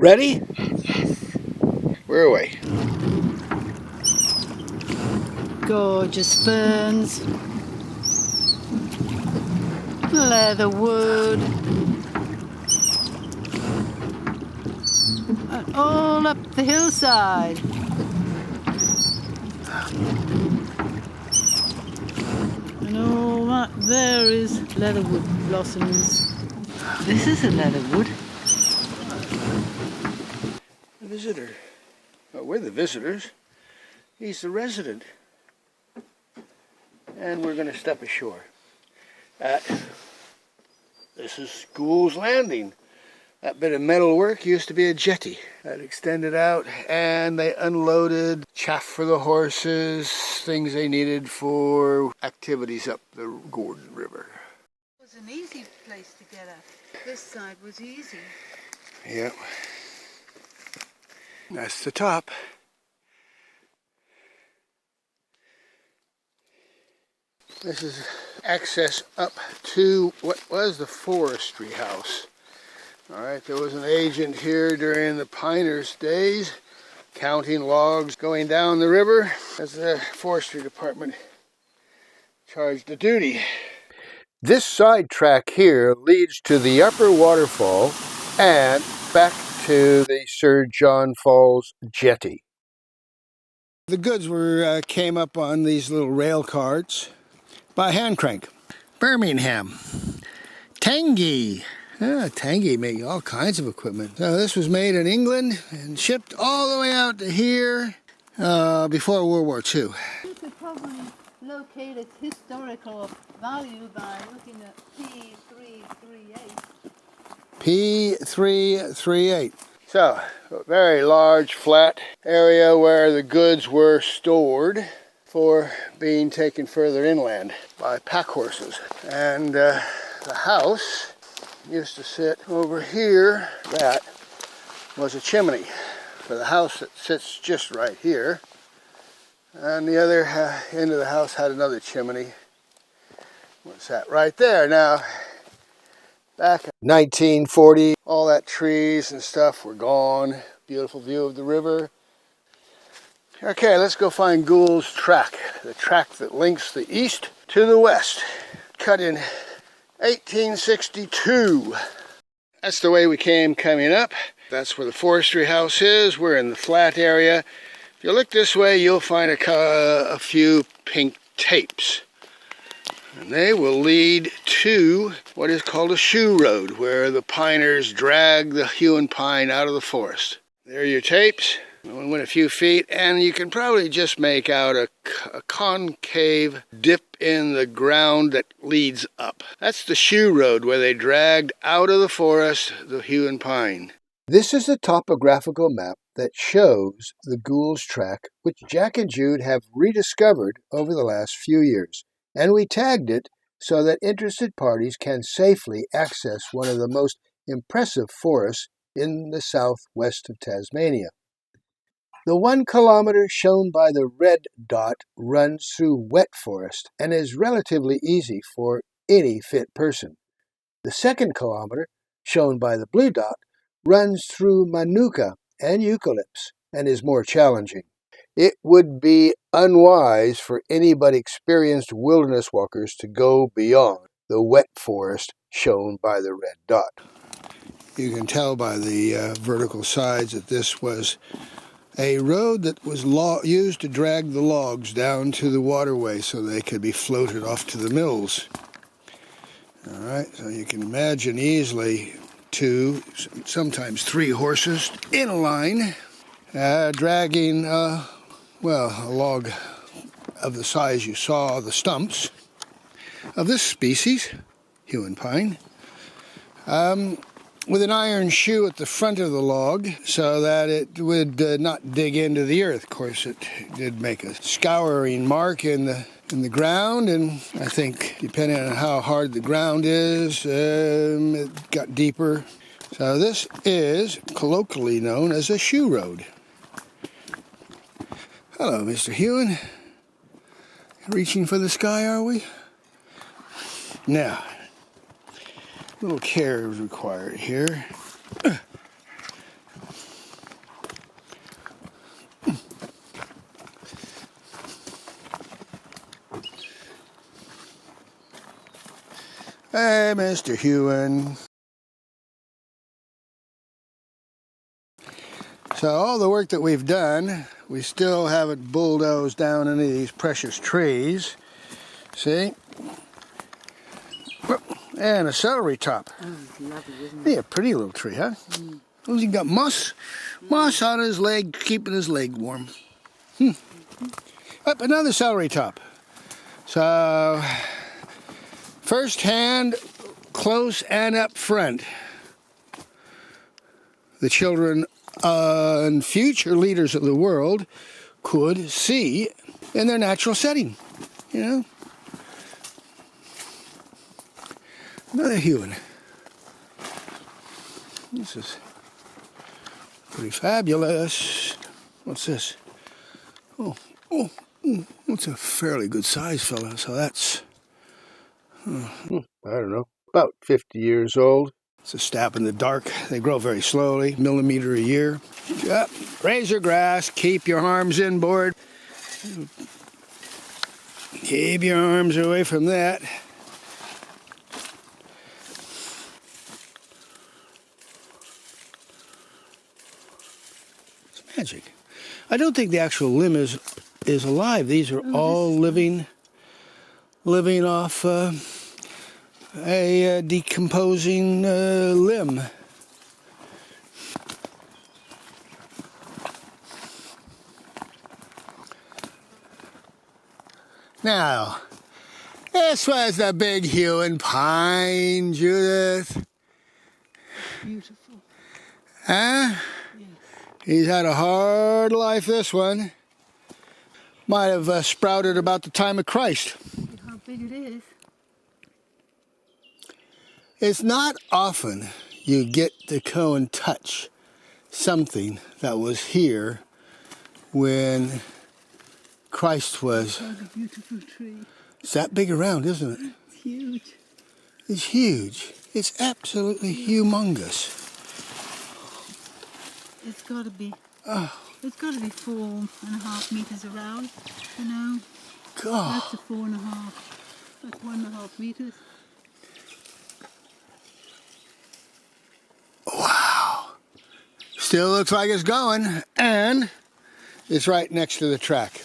Ready? Yes. We're away. Gorgeous ferns, leatherwood, and all up the hillside. And all that there is leatherwood blossoms. This is a leatherwood. The visitor. Well, we're the visitors. He's the resident. And we're going to step ashore at, this is Goulds Landing. That bit of metal work used to be a jetty that extended out, and they unloaded chaff for the horses, things they needed for activities up the Gordon River. It was an easy place to get at. This side was easy. Yep. That's the top. This is access up to what was the forestry house. All right, there was an agent here during the Piners days, counting logs going down the river as the forestry department charged a duty. This side track here leads to the upper waterfall and back to the Sir John Falls jetty. The goods came up on these little rail carts by hand crank. Birmingham. Tangy. Tangy making all kinds of equipment. So this was made in England and shipped all the way out to here before World War II. You could probably locate its historical value by looking at P338. P338. So, a very large flat area where the goods were stored for being taken further inland by pack horses. And the house used to sit over here. That was a chimney for the house that sits just right here. And the other end of the house had another chimney. What's that? Right there. Now, back in 1940, all that trees and stuff were gone. Beautiful view of the river. Okay, let's go find Goulds Track, the track that links the east to the west. Cut in 1862. That's the way we came coming up. That's where the forestry house is. We're in the flat area. If you look this way, you'll find a few pink tapes. And they will lead to what is called a shoe road, where the piners drag the Huon pine out of the forest. There are your tapes. We went a few feet, and you can probably just make out a concave dip in the ground that leads up. That's the shoe road where they dragged out of the forest the Huon pine. This is a topographical map that shows the Goulds Track, which Jack and Jude have rediscovered over the last few years. And we tagged it so that interested parties can safely access one of the most impressive forests in the southwest of Tasmania. The 1 kilometer shown by the red dot runs through wet forest and is relatively easy for any fit person. The 2nd kilometer, shown by the blue dot, runs through manuka and eucalypts and is more challenging. It would be unwise for any but experienced wilderness walkers to go beyond the wet forest shown by the red dot. You can tell by the vertical sides that this was a road that was used to drag the logs down to the waterway so they could be floated off to the mills. All right, so you can imagine easily 2, sometimes 3 horses in a line dragging, a log of the size you saw the stumps of this species, Huon pine, with an iron shoe at the front of the log so that it would not dig into the earth. Of course, it did make a scouring mark in the ground, and I think depending on how hard the ground is, it got deeper. So this is colloquially known as a shoe road. Hello, Mr. Huon. Reaching for the sky, are we? Now, a little care is required here. Hey, Mr. Huon. So all the work that we've done, we still haven't bulldozed down any of these precious trees. See? And a celery top. Oh, it's lovely, isn't Yeah, pretty little tree, huh? Who's he got? Moss? Moss on his leg, keeping his leg warm. Up another celery top. So, first hand, close and up front. The children and future leaders of the world could see in their natural setting, you know. Another Huon. This is pretty fabulous. What's this? Oh, it's a fairly good size fella. So that's, I don't know, about 50 years old. It's a stab in the dark. They grow very slowly, millimeter a year. Yep. Razor grass. Keep your arms inboard. Keep your arms away from that. It's magic. I don't think the actual limb is alive. These are all living off a decomposing limb. Now, this was the big Huon Pine, Judith. beautiful. Huh? Yes. He's had a hard life, this one. Might have sprouted about the time of Christ. Look at how big it is. It's not often you get to go and touch something that was here when Christ was. What a beautiful tree. It's that big around, isn't it? It's huge. It's huge. It's absolutely humongous. It's got to be. Oh, It's got to be 4.5 meters around. You know. God. That's a 4.5. That's 1.5 meters. Wow. Still looks like it's going, and it's right next to the track.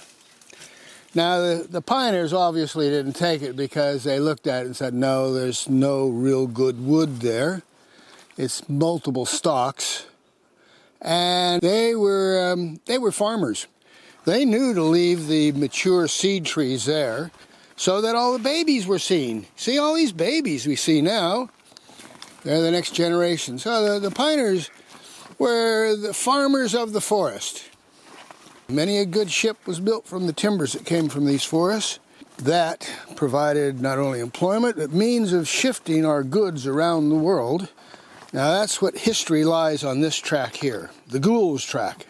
Now, the pioneers obviously didn't take it because they looked at it and said, no, there's no real good wood there. It's multiple stalks. And they were farmers. They knew to leave the mature seed trees there so that all the babies were seen. See all these babies we see now? They're the next generation. So the pioneers were the farmers of the forest. Many a good ship was built from the timbers that came from these forests. That provided not only employment, but means of shifting our goods around the world. Now that's what history lies on this track here, the Goulds Track.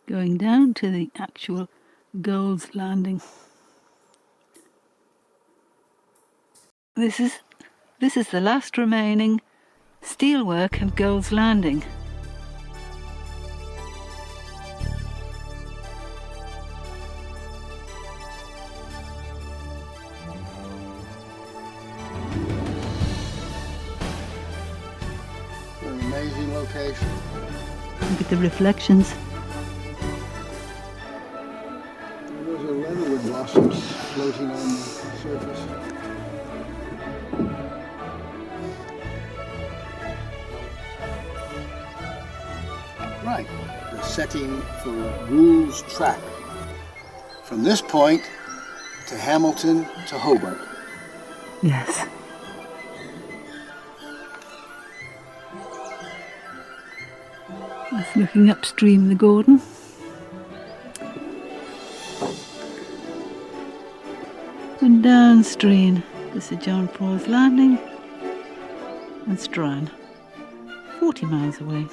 Going down to the actual Goulds landing. This is the last remaining steelwork of Goulds Landing. An amazing location. Look at the reflections. Those are leatherwood blossoms floating on the surface. Right, the setting for Goulds Track. From this point to Hamilton to Hobart. Yes. That's looking upstream the Gordon. And downstream the Sir John Paul's Landing and Strine, 40 miles away.